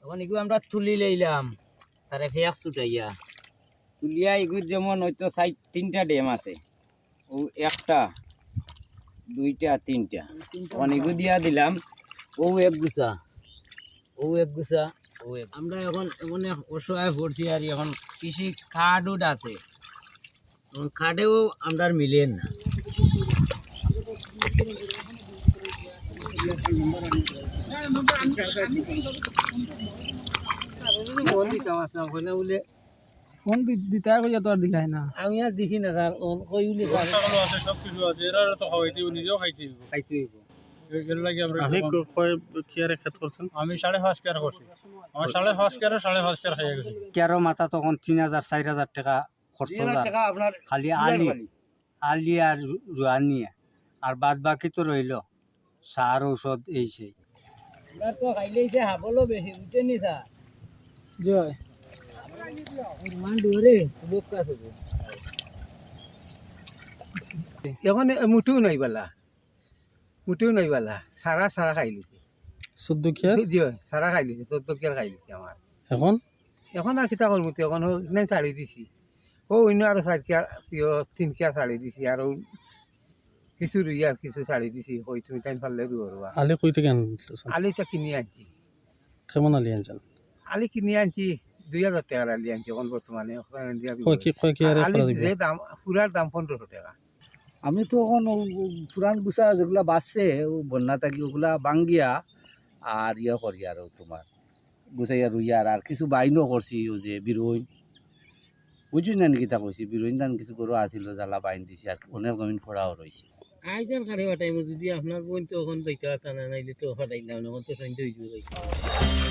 তখন এগুলো আমরা তুলি লইলাম তারে ফেয়াক ছুটাইয়া তুলিয়া এগুলো যেমন হয়তো সাইড 3টা ড্যাম আছে ও একটা 2টা 3টা তখন এগুলো দিয়া দিলাম ও এক গুছা আমরা এখন এমন অসহায় পড়ছি আর এখন কৃষি খাট উড আছে খাটেও আমরা মিলেন না ফোন দিতে কইয়া তো আর দিলাই না আমি আর দেখি না স্যার কই উনি সব কিছু আছে এরা তো খাওয়াইতে নিজেও খাইতে খাইতে এর লাগে আমরা আপনি কয় কিয়ারে খেত করছেন? আমি 5.5 কেয়ার করছি আমার 5.5 কেয়ার 5.5 কেয়ার খাইয়া গেছি কেরো মাথা তখন 3,000 4,000 টাকা খরচ আপনার খালি আলি আর রুয়ানি আর বাদ বাকি তো রইল সার ঔষধ এই সেই আমরা তো খাইলেই যে হাবলো বেশি বুঝছেন নি স্যার জয় মান ডরে লোক কাছে এখন মুঠেও নাই বালা সারা খাই লিছে 14 কিয়ার সারা খাই লিছে 14 কিয়ার খাই লিছে আমার এখন আর কিতা করবো এখন নাই ছাড়ি দিছি ও অন্য আরো 4 কিয়ার 3 কিয়ার ছাড়ি দিছি আর কিছু রুই আর কিছু ছাড়ি দিছি কই তুমি তাই পারলে রুয়া আলি কই থেকে আনছেন? আলিটা কিনে আনছি কেমন আলি আনছেন? আলি কিনে আনছি 2,000 টাকার আলি আনছি এখন বর্তমানে কয় কিয়ারে আলি করা দিবেন? যে দাম পুরার দাম 1500 টাকা আমি তো এখন পুরান গুছা যেগুলা বাঁচছে বন্যা থাকি ওগুলা বাঙ্গিয়া আর ইয়ে করি আর তোমার গুছাইয়া রুইয়ার আর কিছু বাইনও করছি ও যে বিরোইন বুঝুন না নাকি তা কইছি বিরোইন ধান কিছু গরু আছিল জ্বালা বাইন দিছি আর অনেক জমিন ফোড়াও রয়েছে আইজার কারে টাইমে যদি আপনার বোন তো এখন যাইতে আসে না নাইলে তো ফাটাই না এখন তো সন্ধ্যা হয়ে যাবে